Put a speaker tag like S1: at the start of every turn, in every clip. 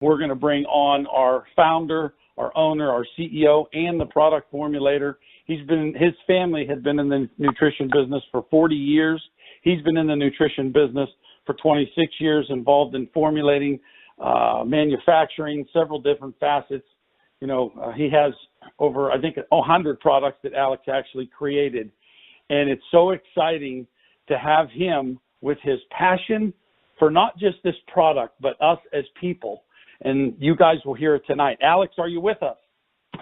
S1: we're going to bring on our founder, our owner, our CEO, and the product formulator. His family had been in the nutrition business for 40 years. He's been in the nutrition business for 26 years, involved in formulating, manufacturing, several different facets. You know, he has over, I think, 100 products that Alex actually created. And it's so exciting to have him with his passion for not just this product, but us as people. And you guys will hear it tonight. Alex, are you with us?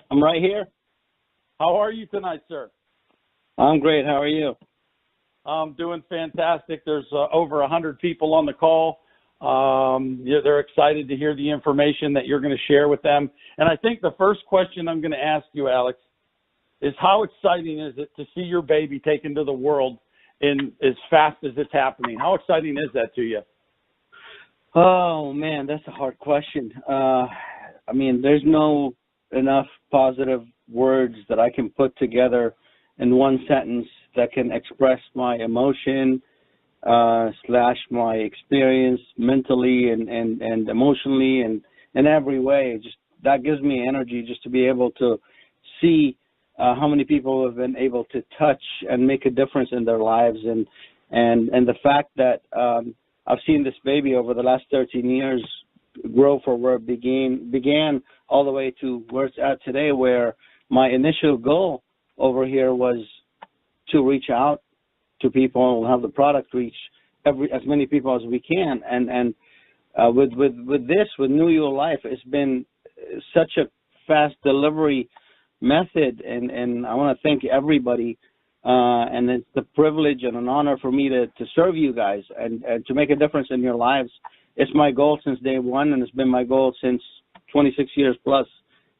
S2: I'm right here.
S1: How are you tonight, sir?
S2: I'm great. How are you?
S1: I'm doing fantastic. There's over 100 people on the call. They're excited to hear the information that you're going to share with them. And I think the first question I'm going to ask you, Alex, is how exciting is it to see your baby taken to the world in as fast as it's happening? How exciting is that to you?
S2: Oh, man, that's a hard question. I mean, there's no enough positive words that I can put together in one sentence that can express my emotion, / my experience mentally and emotionally and in every way. Just that gives me energy just to be able to see how many people have been able to touch and make a difference in their lives, and the fact that I've seen this baby over the last 13 years grow from where it began all the way to where it's at today, where my initial goal over here was to reach out to people and have the product reach as many people as we can. And with New Your Life, it's been such a fast delivery method, and I want to thank everybody. And it's the privilege and an honor for me to serve you guys and to make a difference in your lives. It's my goal since day one, and it's been my goal since 26 years plus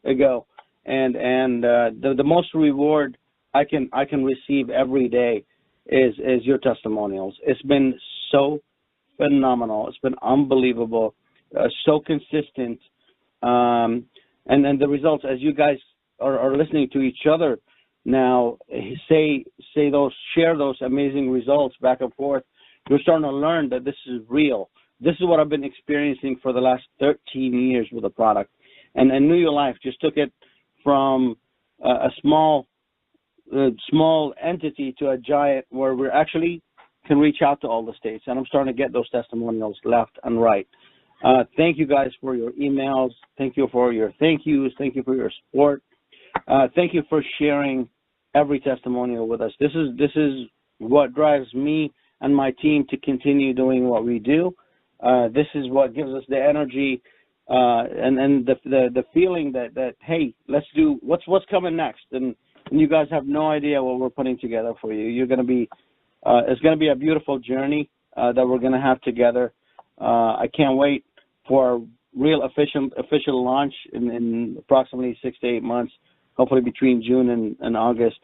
S2: ago. And the most reward I can receive every day is your testimonials. It's been so phenomenal. It's been unbelievable, so consistent. And the results, as you guys are listening to each other now, share those amazing results back and forth, you're starting to learn that this is real. This is what I've been experiencing for the last 13 years with the product. And New Your Life just took it from a small entity to a giant, where we actually can reach out to all the states. And I'm starting to get those testimonials left and right. Thank you guys for your emails. Thank you for your thank yous. Thank you for your support. Thank you for sharing every testimonial with us. This is what drives me and my team to continue doing what we do. This is what gives us the energy and the feeling that hey, let's do what's coming next. And you guys have no idea what we're putting together for you. You're going to be it's going to be a beautiful journey that we're going to have together. I can't wait for a real official launch in approximately 6 to 8 months. Hopefully between June and August.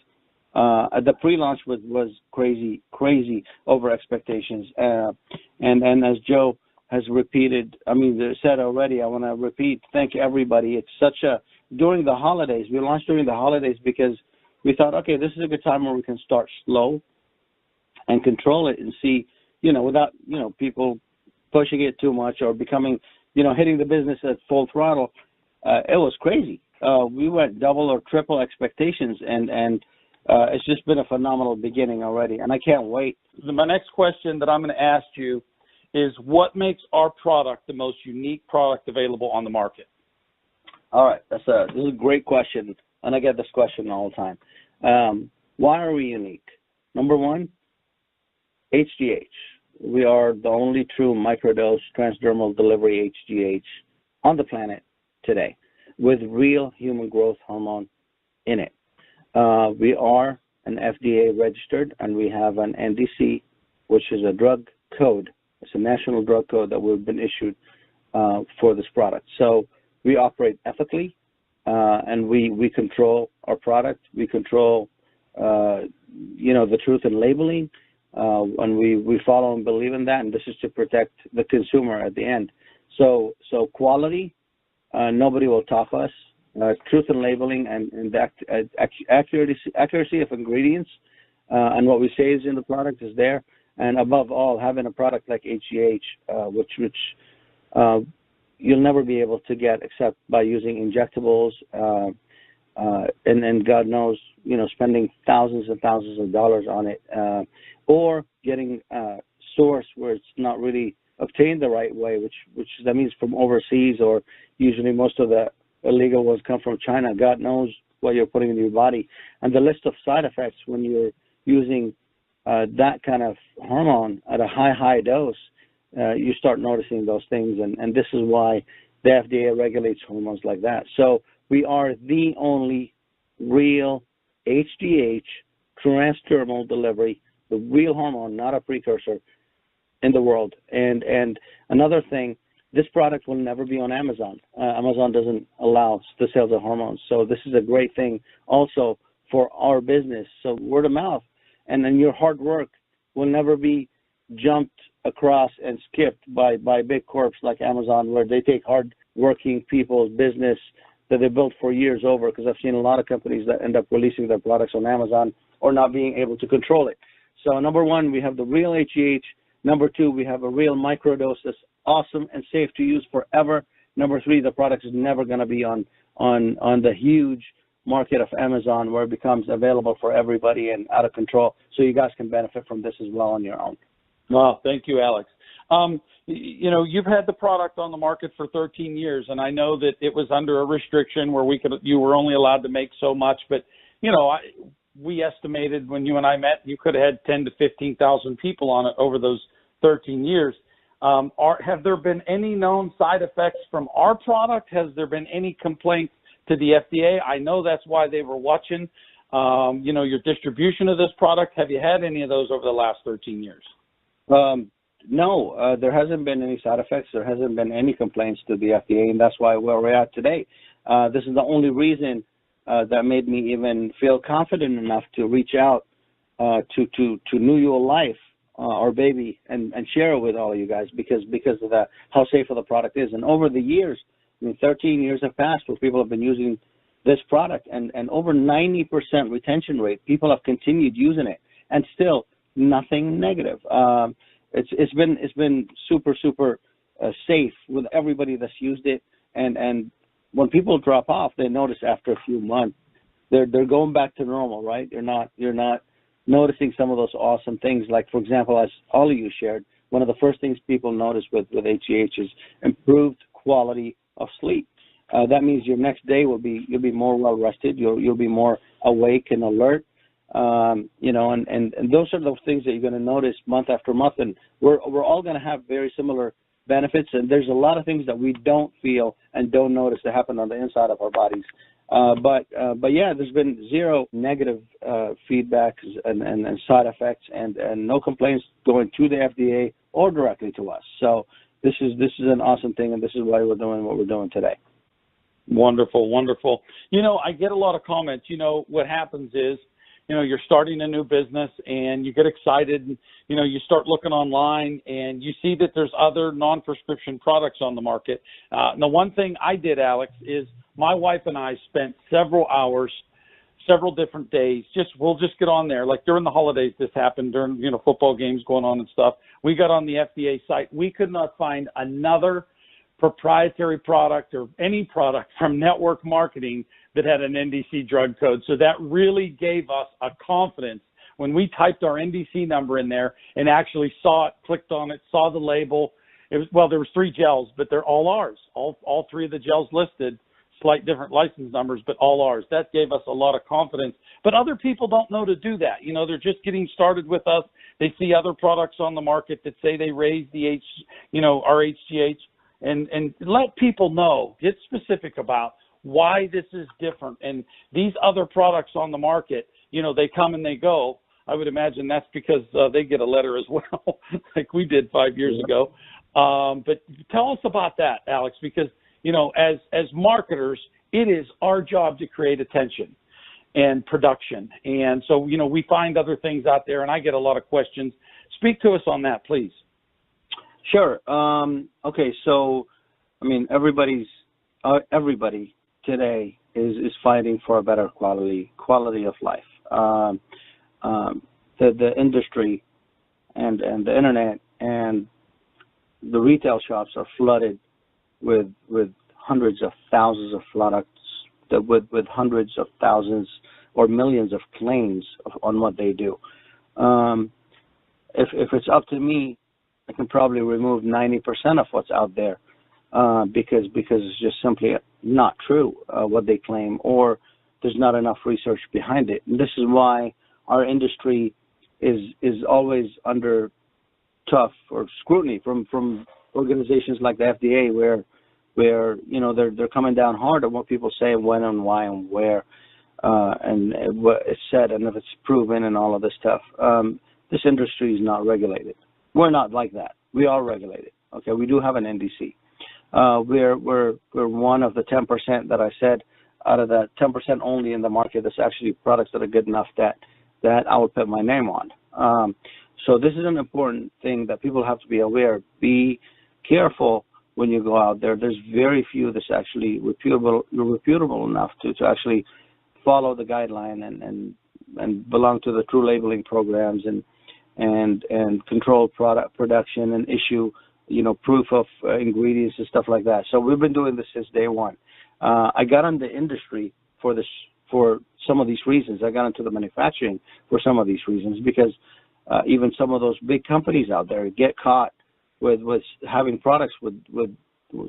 S2: The pre-launch was crazy over expectations. And as Joe has said already, I want to repeat, thank everybody. It's during the holidays, we launched during the holidays because we thought, okay, this is a good time where we can start slow and control it and see, without, people pushing it too much or becoming, hitting the business at full throttle. It was crazy. We went double or triple expectations, and it's just been a phenomenal beginning already, and I can't wait.
S1: My next question that I'm going to ask you is, what makes our product the most unique product available on the market?
S2: All right, this is a great question, and I get this question all the time. Why are we unique? Number one, HGH. We are the only true microdose transdermal delivery HGH on the planet today, with real human growth hormone in it. We are an FDA registered, and we have an NDC, which is a drug code. It's a national drug code that we've been issued for this product. So we operate ethically, and we control our product. We control, the truth in labeling, and we follow and believe in that. And this is to protect the consumer at the end. So quality. Nobody will top us. Truth in labeling and the accuracy of ingredients and what we say is in the product is there. And above all, having a product like HGH, which you'll never be able to get except by using injectables, and then God knows, spending thousands and thousands of dollars on it, or getting a source where it's not really obtained the right way, which that means from overseas, or usually most of the illegal ones come from China. God knows what you're putting in your body. And the list of side effects when you're using that kind of hormone at a high dose, you start noticing those things, and this is why the FDA regulates hormones like that. So we are the only real HGH transdermal delivery, the real hormone, not a precursor, in the world. And another thing, this product will never be on Amazon. Amazon doesn't allow the sales of hormones. So this is a great thing also for our business. So word of mouth, and then your hard work will never be jumped across and skipped by big corps like Amazon, where they take hard-working people's business that they built for years over, because I've seen a lot of companies that end up releasing their products on Amazon or not being able to control it. So number one, we have the real HGH. Number two, we have a real microdose that's awesome and safe to use forever. Number three, the product is never going to be on the huge market of Amazon, where it becomes available for everybody and out of control. So you guys can benefit from this as well on your own.
S1: Well, thank you, Alex. You've had the product on the market for 13 years, and I know that it was under a restriction where you were only allowed to make so much. But we estimated when you and I met, you could have had 10 to 15,000 people on it over those 13 years. Have there been any known side effects from our product? Has there been any complaints to the FDA? I know that's why they were watching, your distribution of this product. Have you had any of those over the last 13 years?
S2: No, there hasn't been any side effects. There hasn't been any complaints to the FDA, and that's why where we're at today. This is the only reason that made me even feel confident enough to reach out to New Your Life, our baby, and share it with all of you guys, because of how safe the product is. And over the years, 13 years have passed where people have been using this product, and over 90% retention rate. People have continued using it, and still nothing negative. It's been super safe with everybody that's used it, and when people drop off, they notice after a few months they're going back to normal, right? You're not noticing some of those awesome things, like, for example, as all of you shared, one of the first things people notice with HGH is improved quality of sleep. That means your next day you'll be more well rested, you'll be more awake and alert. And those are the things that you're going to notice month after month, and we're all going to have very similar benefits, and there's a lot of things that we don't feel and don't notice that happen on the inside of our bodies. But yeah, there's been zero negative feedback and side effects, and no complaints going to the FDA or directly to us. So this is an awesome thing, and this is why we're doing what we're doing today.
S1: Wonderful. I get a lot of comments. What happens is, you're starting a new business and you get excited and, you start looking online and you see that there's other non-prescription products on the market. The one thing I did, Alex, is my wife and I spent several hours, several different days. We'll just get on there. Like during the holidays, this happened during, football games going on and stuff. We got on the FDA site. We could not find another proprietary product or any product from network marketing that had an NDC drug code. So that really gave us a confidence when we typed our NDC number in there and actually saw it, clicked on it, saw the label. There was 3 gels, but they're all ours. All 3 of the gels listed, slight different license numbers, but all ours. That gave us a lot of confidence. But other people don't know to do that. They're just getting started with us. They see other products on the market that say they raise the our HGH, and let people know, get specific about why this is different. And these other products on the market, they come and they go. I would imagine that's because they get a letter as well, like we did 5 years ago. But tell us about that, Alex, because, as marketers, it is our job to create attention and production. And so, we find other things out there, and I get a lot of questions. Speak to us on that, please.
S2: Sure. Okay. So, everybody today is fighting for a better quality of life. The industry and the internet and the retail shops are flooded with hundreds of thousands of products, with hundreds of thousands or millions of claims on what they do. If it's up to me, I can probably remove 90% of what's out there because it's just simply not true what they claim, or there's not enough research behind it. And this is why our industry is always under tough or scrutiny from organizations like the FDA, where you know they're coming down hard on what people say, when and why and where, and what it's said and if it's proven and all of this stuff. This industry is not regulated. We're not like that. We are regulated. Okay, we do have an NDC. We're one of the 10% that I said, out of that 10% only in the market that's actually products that are good enough that I would put my name on. So this is an important thing that people have to be aware. Be careful when you go out there. There's very few that's actually reputable enough to actually follow the guideline and belong to the true labeling programs and control product production and issue, you know, proof of ingredients and stuff like that. So we've been doing this since day one. I got in the industry for some of these reasons. I got into the manufacturing for some of these reasons, because even some of those big companies out there get caught with having products with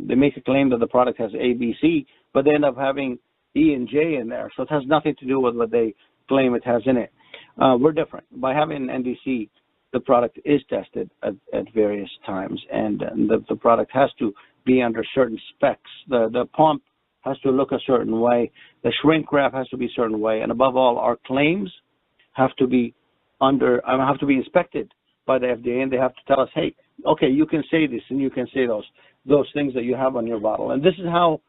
S2: they make a claim that the product has A, B, C, but they end up having E and J in there. So it has nothing to do with what they claim it has in it. We're different. By having an NDC, the product is tested at various times, and the product has to be under certain specs. The pump has to look a certain way. The shrink wrap has to be a certain way, and above all, our claims have to be inspected by the FDA, and they have to tell us, hey, okay, you can say this and you can say those things that you have on your bottle. And this is how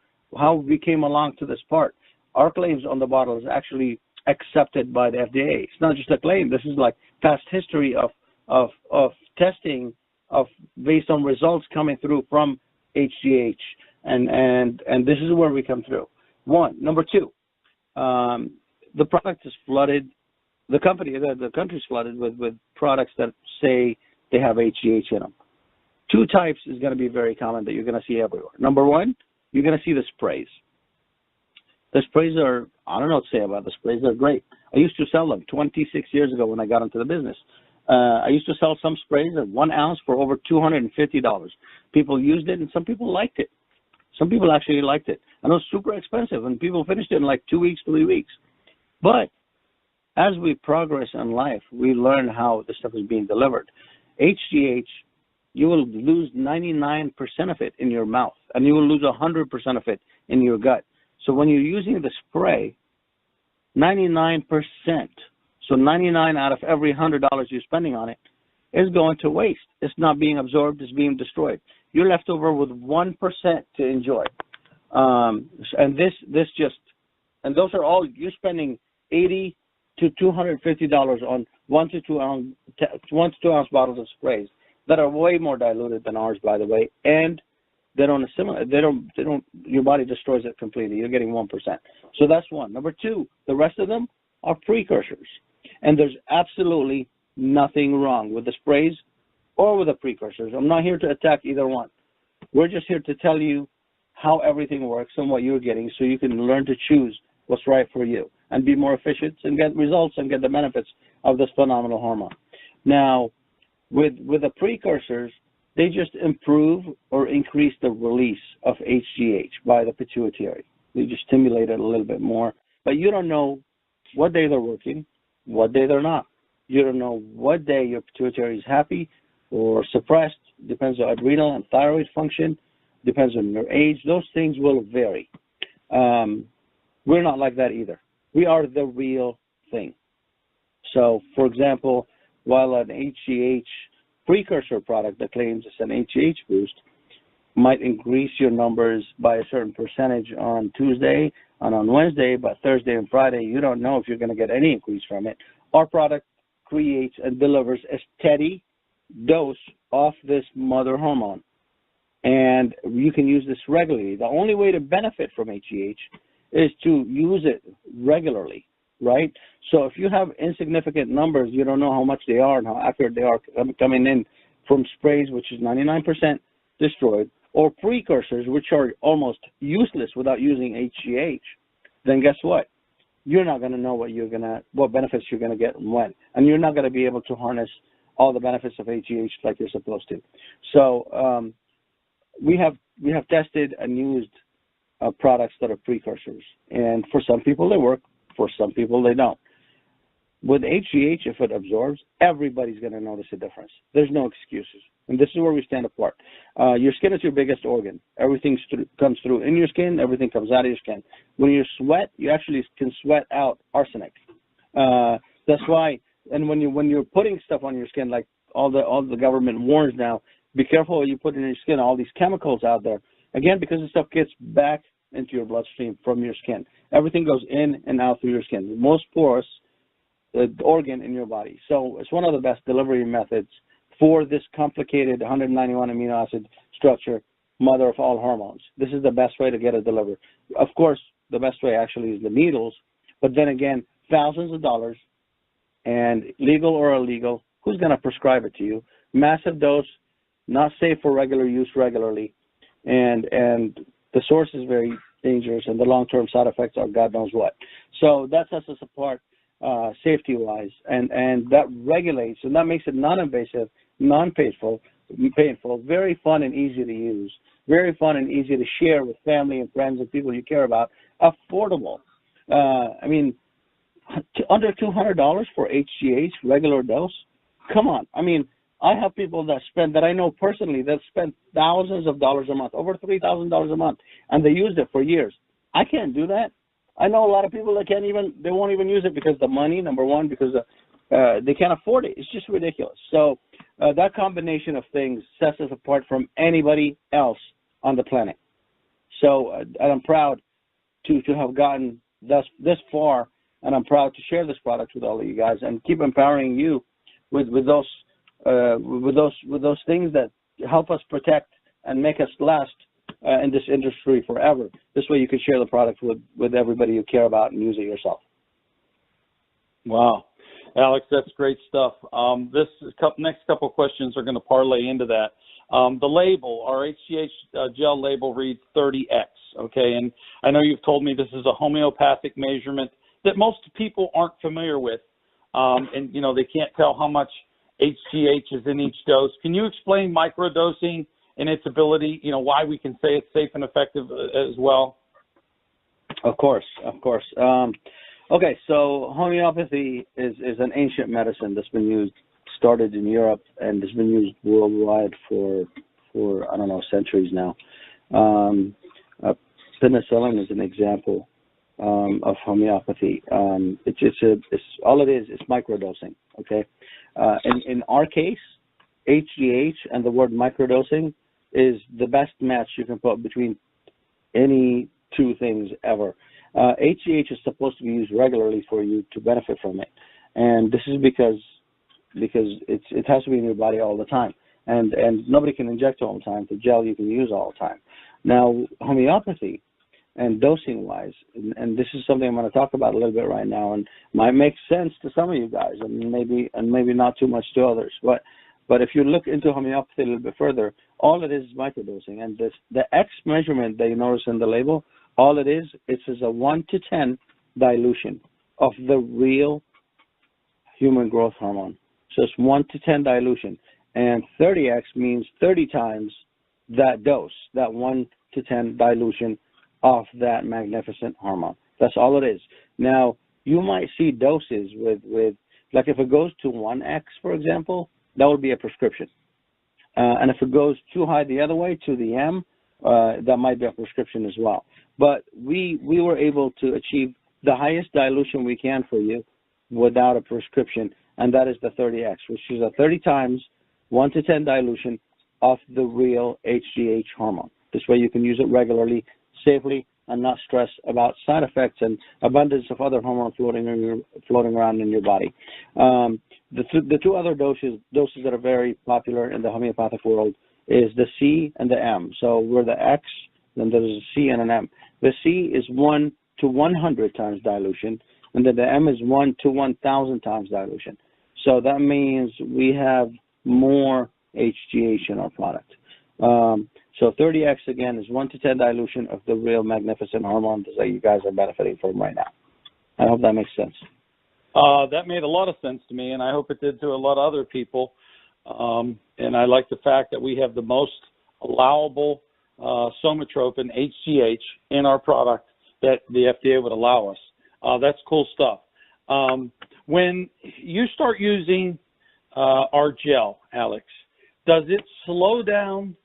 S2: we came along to this part. Our claims on the bottle is actually accepted by the FDA. It's not just a claim. This is like past history of testing based on results coming through from HGH, and this is where we come through. Number two, the product is flooded. The country's flooded with products that say they have HGH in them. Two types is going to be very common that you're going to see everywhere. Number one, you're going to see the sprays. The sprays are, I don't know what to say about the sprays. They're great. I used to sell them 26 years ago when I got into the business. I used to sell some sprays at 1 ounce for over $250. People used it, and some people liked it. Some people actually liked it. I know it's super expensive, and people finished it in like 2 weeks, 3 weeks. But as we progress in life, we learn how the stuff is being delivered. HGH, you will lose 99% of it in your mouth, and you will lose 100% of it in your gut. So when you're using the spray, 99%, so 99 out of every $100 you're spending on it is going to waste. It's not being absorbed, it's being destroyed. You're left over with 1% to enjoy. And those are all, you're spending $80 to $250 on 1 to 2 ounce bottles of sprays that are way more diluted than ours, by the way, and they don't assimilate. They don't. Your body destroys it completely. You're getting 1%. So that's one. Number two, the rest of them are precursors, and there's absolutely nothing wrong with the sprays or with the precursors. I'm not here to attack either one. We're just here to tell you how everything works and what you're getting, so you can learn to choose what's right for you and be more efficient and get results and get the benefits of this phenomenal hormone. Now, with the precursors, they just improve or increase the release of HGH by the pituitary. They just stimulate it a little bit more. But you don't know what day they're working, what day they're not. You don't know what day your pituitary is happy or suppressed. Depends on adrenal and thyroid function. Depends on your age. Those things will vary. We're not like that either. We are the real thing. So, for example, while an HGH precursor product that claims it's an HGH boost might increase your numbers by a certain percentage on Tuesday and on Wednesday, but Thursday and Friday, you don't know if you're going to get any increase from it. Our product creates and delivers a steady dose of this mother hormone, and you can use this regularly. The only way to benefit from HGH is to use it regularly, right? So if you have insignificant numbers, you don't know how much they are and how accurate they are coming in from sprays, which is 99% destroyed, or precursors, which are almost useless without using HGH, then guess what? You're not going to know what benefits you're going to get and when, and you're not going to be able to harness all the benefits of HGH like you're supposed to. So we have tested and used products that are precursors, and for some people they work, for some people they don't. With HGH, if it absorbs, everybody's going to notice a difference. There's no excuses. And this is where we stand apart. Your skin is your biggest organ. Everything comes through in your skin. Everything comes out of your skin. When you sweat, you actually can sweat out arsenic. That's why. And when you're putting stuff on your skin, like all the government warns now, be careful what you put in your skin. All these chemicals out there. Again, because the stuff gets back into your bloodstream from your skin. Everything goes in and out through your skin. The most porous organ in your body. So it's one of the best delivery methods for this complicated 191 amino acid structure, mother of all hormones. This is the best way to get it delivered. Of course, the best way actually is the needles, but then again, thousands of dollars, and legal or illegal, who's going to prescribe it to you? Massive dose, not safe for regular use regularly, and the source is very dangerous, and the long-term side effects are God knows what. So that sets us apart safety-wise, and that regulates, and that makes it non-invasive, non-painful, very fun and easy to use, very fun and easy to share with family and friends and people you care about, affordable. I mean, under $200 for HGH regular dose? Come on. I mean, I have people that I know personally that spend thousands of dollars a month, over $3,000 a month, and they used it for years. I can't do that. I know a lot of people that they won't even use it because the money, number one, because they can't afford it. It's just ridiculous. So that combination of things sets us apart from anybody else on the planet. So and I'm proud to have gotten this far, and I'm proud to share this product with all of you guys and keep empowering you with those things that help us protect and make us last in this industry forever. This way you can share the product with everybody you care about and use it yourself.
S1: Wow. Alex, that's great stuff. Next couple of questions are going to parlay into that. The label, our HGH gel label reads 30X, okay? And I know you've told me this is a homeopathic measurement that most people aren't familiar with, and, you know, they can't tell how much HGH is in each dose. Can you explain microdosing and its ability, you know, why we can say it's safe and effective as well?
S2: Of course. Okay, so homeopathy is an ancient medicine that's been started in Europe, and has been used worldwide for I don't know, centuries now. Penicillin is an example of homeopathy. It's all it is microdosing. Okay, in our case, HGH and the word microdosing is the best match you can put between any two things ever. HGH is supposed to be used regularly for you to benefit from it, and this is because it has to be in your body all the time, and nobody can inject all the time. The gel you can use all the time. Now, homeopathy and dosing wise, and this is something I'm going to talk about a little bit right now, and might make sense to some of you guys, and maybe not too much to others. But if you look into homeopathy a little bit further, all it is microdosing, and the X measurement that you notice in the label, all it is a 1 to 10 dilution of the real human growth hormone. So it's 1 to 10 dilution, and 30X means 30 times that dose, that 1 to 10 dilution of that magnificent hormone. That's all it is. Now, you might see doses with like if it goes to 1X, for example, that would be a prescription. And if it goes too high the other way, to the M, that might be a prescription as well. But we were able to achieve the highest dilution we can for you without a prescription, and that is the 30X, which is a 30 times 1 to 10 dilution of the real HGH hormone. This way you can use it regularly, safely, and not stress about side effects and abundance of other hormones floating around in your body. The two other doses that are very popular in the homeopathic world is the C and the M. So we're the X, then there's a C and an M. The C is 1 to 100 times dilution, and then the M is 1 to 1,000 times dilution. So that means we have more HGH in our product. So 30x, again, is 1 to 10 dilution of the real magnificent hormone that you guys are benefiting from right now. I hope that makes sense.
S1: That made a lot of sense to me, and I hope it did to a lot of other people. And I like the fact that we have the most allowable somatropin, HGH, in our product that the FDA would allow us. That's cool stuff. When you start using our gel, Alex, does it slow down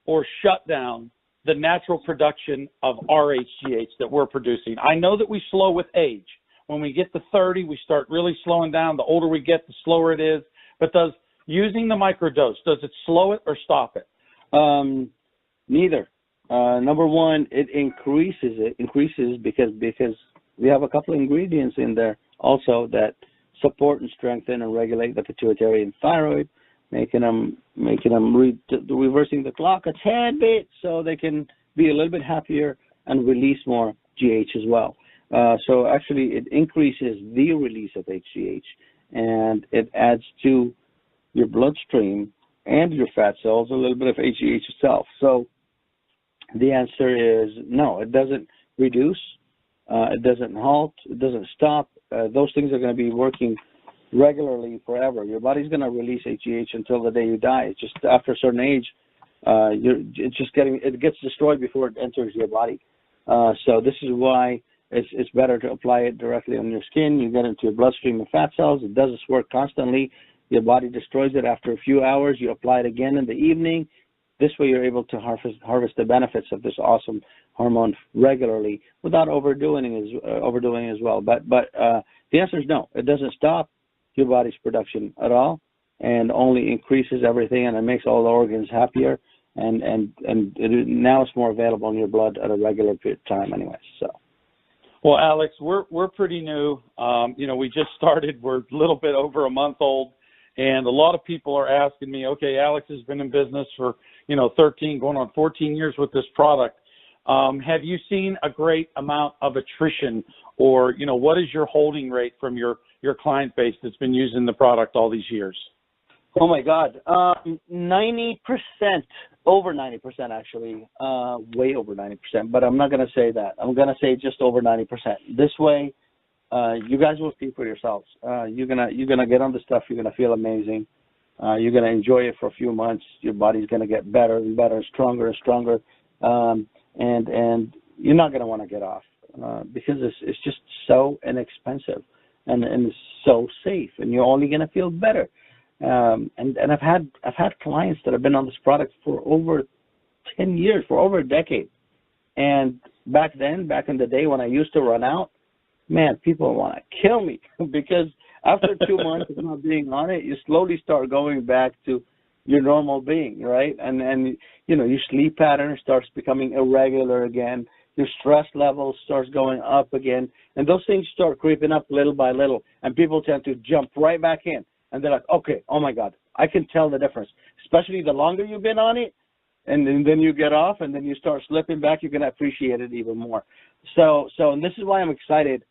S1: or shut down the natural production of our HGH that we're producing? I know that we slow with age. When we get to 30, we start really slowing down. The older we get, the slower it is. But does using the microdose, does it slow it or stop it?
S2: Neither. Number one, it increases. It increases because we have a couple of ingredients in there also that support and strengthen and regulate the pituitary and thyroid, making them reversing the clock a tad bit so they can be a little bit happier and release more GH as well. So actually, it increases the release of HGH, and it adds to your bloodstream and your fat cells a little bit of HGH itself. So the answer is no, it doesn't reduce, it doesn't halt, it doesn't stop. Those things are going to be working regularly forever. Your body's going to release HGH until the day you die. It's just after a certain age, it gets destroyed before it enters your body. So this is why it's better to apply it directly on your skin. You get into your bloodstream and fat cells. It does its work constantly. Your body destroys it after a few hours. You apply it again in the evening. This way you're able to harvest the benefits of this awesome hormone regularly without overdoing it as well. But the answer is no. It doesn't stop your body's production at all, and only increases everything, and it makes all the organs happier. And now it's more available in your blood at a regular period of time, anyway. So.
S1: Well, Alex, we're pretty new. We just started. We're a little bit over a month old, and a lot of people are asking me, okay, Alex has been in business for 13, going on 14 years with this product. Have you seen a great amount of attrition, or what is your holding rate from your client base that's been using the product all these years?
S2: Oh my God, 90%, over 90% actually, way over 90%. But I'm not going to say that. I'm going to say just over 90%. This way, you guys will see for yourselves. You're gonna get on the stuff. You're gonna feel amazing. You're gonna enjoy it for a few months. Your body's gonna get better and better, stronger and stronger, and you're not gonna want to get off because it's just so inexpensive and it's so safe, and you're only gonna feel better. And I've had clients that have been on this product for over 10 years, for over a decade. And back in the day when I used to run out, man, people want to kill me because after 2 months of not being on it, you slowly start going back to your normal being, right? And your sleep pattern starts becoming irregular again. Your stress level starts going up again. And those things start creeping up little by little. And people tend to jump right back in. And they're like, okay, oh my God, I can tell the difference. Especially the longer you've been on it, and then you get off, and then you start slipping back, you're going to appreciate it even more. So and this is why I'm excited,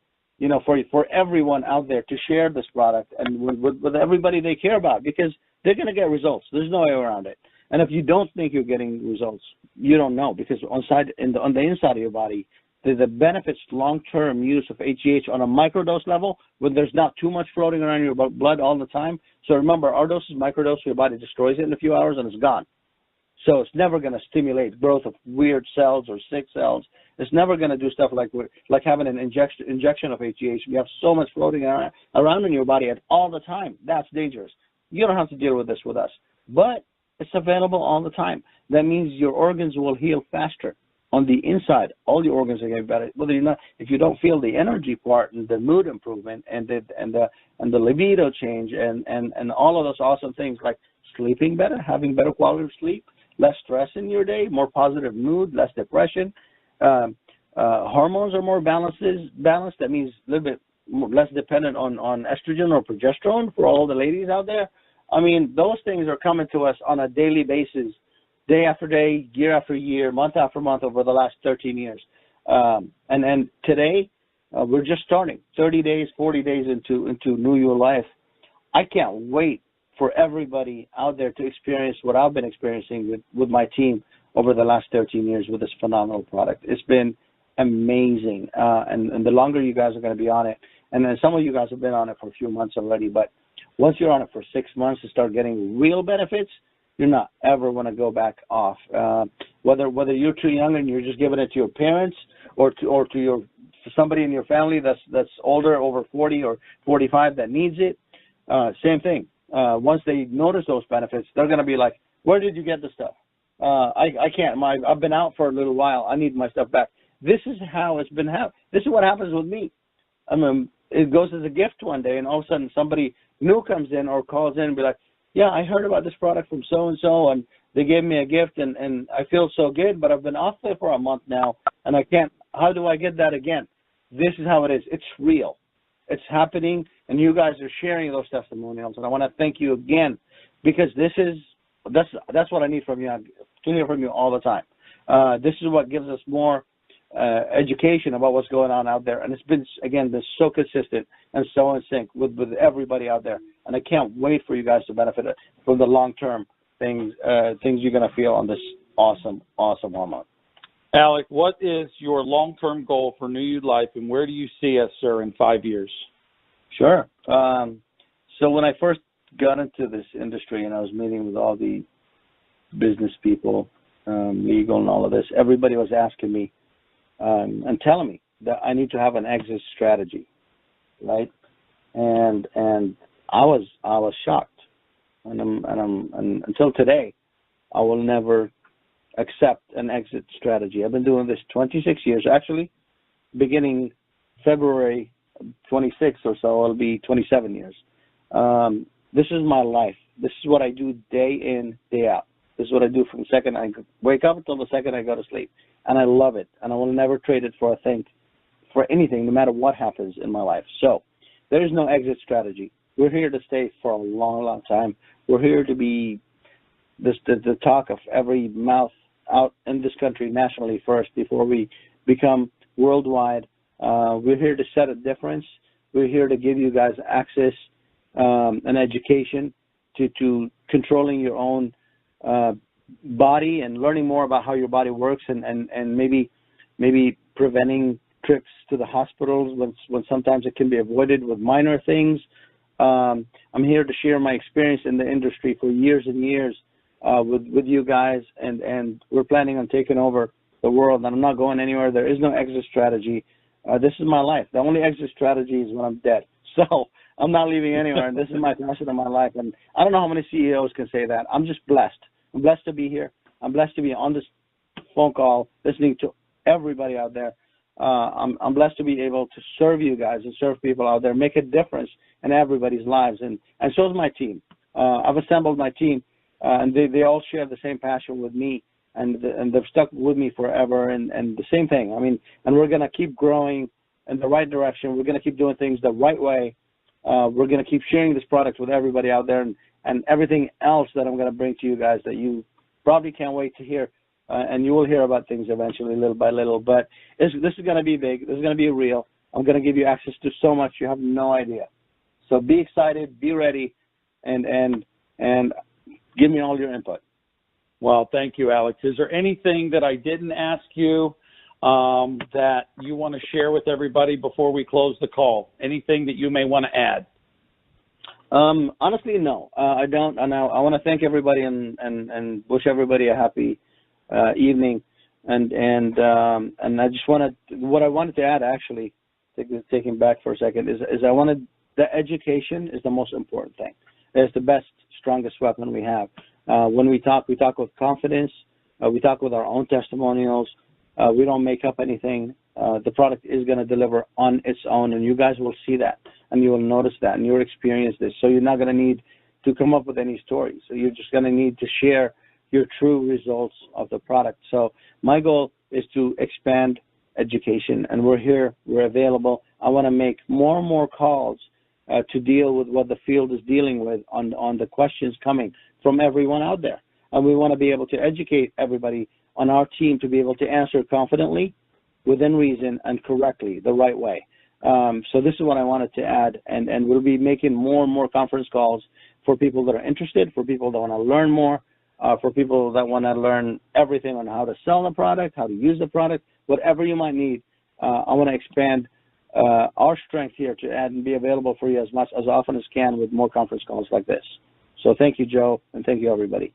S2: for everyone out there to share this product and with everybody they care about, because they're going to get results. There's no way around it. And if you don't think you're getting results, you don't know, because on the inside of your body, the benefits long-term use of HGH on a microdose level, when there's not too much floating around your blood all the time. So remember, our dose is microdose, your body destroys it in a few hours and it's gone. So it's never going to stimulate growth of weird cells or sick cells. It's never going to do stuff like having an injection of HGH. You have so much floating around in your body at all the time. That's dangerous. You don't have to deal with this with us. But it's available all the time. That means your organs will heal faster. On the inside, all your organs are getting better. If you don't feel the energy part and the mood improvement and the libido change and all of those awesome things like sleeping better, having better quality of sleep, less stress in your day, more positive mood, less depression. Hormones are more balanced. That means a little bit less dependent on estrogen or progesterone for all the ladies out there. I mean, those things are coming to us on a daily basis, day after day, year after year, month after month over the last 13 years. And today, we're just starting 30 days, 40 days into New Year life. I can't wait for everybody out there to experience what I've been experiencing with my team over the last 13 years with this phenomenal product. It's been amazing. And the longer you guys are going to be on it, and then some of you guys have been on it for a few months already, but once you're on it for 6 months to start getting real benefits, you're not ever going to go back off. Whether you're too young and you're just giving it to your parents or to somebody in your family that's older, over 40 or 45 that needs it, same thing. Once they notice those benefits, they're going to be like, where did you get the stuff? I can't. I've been out for a little while. I need my stuff back. This is how it's been happening. This is what happens with me. I mean, it goes as a gift one day, and all of a sudden somebody new comes in or calls in and be like, yeah, I heard about this product from so-and-so, and they gave me a gift, and I feel so good, but I've been off there for a month now, and I can't. How do I get that again? This is how it is. It's real. It's happening, and you guys are sharing those testimonials, and I want to thank you again, because that's what I need from you, to hear from you all the time. This is what gives us more education about what's going on out there, and it's been, again, so consistent and so in sync with everybody out there, and I can't wait for you guys to benefit from the long-term things you're going to feel on this awesome hormone.
S1: Alec, what is your long-term goal for New You Life, and where do you see us, sir, in 5 years?
S2: Sure. So when I first got into this industry and I was meeting with all the business people, legal and all of this, everybody was asking me and telling me that I need to have an exit strategy, right? And I was shocked, and until today, I will never accept an exit strategy. I've been doing this 26 years. Actually, beginning February 26th or so, it'll be 27 years. This is my life. This is what I do day in, day out. This is what I do from the second I wake up until the second I go to sleep. And I love it. And I will never trade it for anything, no matter what happens in my life. So there is no exit strategy. We're here to stay for a long, long time. We're here to be the talk of every mouth out in this country nationally first before we become worldwide. We're here to set a difference. We're here to give you guys access and education to controlling your own body and learning more about how your body works, and maybe preventing trips to the hospitals when sometimes it can be avoided with minor things. I'm here to share my experience in the industry for years and years with you guys, and we're planning on taking over the world, and I'm not going anywhere. There is no exit strategy. This is my life. The only exit strategy is when I'm dead. So I'm not leaving anywhere, and this is my passion of my life. And I don't know how many CEOs can say that. I'm just blessed. I'm blessed to be here. I'm blessed to be on this phone call listening to everybody out there. I'm blessed to be able to serve you guys and serve people out there, make a difference in everybody's lives. And so is my team. I've assembled my team, and they all share the same passion with me, and they've stuck with me forever, and the same thing. I mean, and we're going to keep growing in the right direction. We're going to keep doing things the right way. We're going to keep sharing this product with everybody out there, and everything else that I'm going to bring to you guys that you probably can't wait to hear. And you will hear about things eventually, little by little. But this is going to be big. This is going to be real. I'm going to give you access to so much you have no idea. So be excited, be ready, and give me all your input.
S1: Well, thank you, Alex. Is there anything that I didn't ask you that you want to share with everybody before we close the call? Anything that you may want to add?
S2: Honestly, no, I don't. And I want to thank everybody and wish everybody a happy evening. And I just what I wanted to add, actually, taking back for a second, is the education is the most important thing. It's the best, strongest weapon we have. When we talk with confidence. We talk with our own testimonials. We don't make up anything. The product is going to deliver on its own, and you guys will see that, and you will notice that, and you'll experience this. So you're not going to need to come up with any stories. So you're just going to need to share your true results of the product. So my goal is to expand education, and we're here. We're available. I want to make more and more calls to deal with what the field is dealing with on the questions coming from everyone out there. And we want to be able to educate everybody on our team to be able to answer confidently, within reason, and correctly, the right way. So this is what I wanted to add, and we'll be making more and more conference calls for people that are interested, for people that want to learn more, for people that want to learn everything on how to sell the product, how to use the product, whatever you might need. I want to expand our strength here to add and be available for you as often as can with more conference calls like this. So thank you, Joe, and thank you, everybody.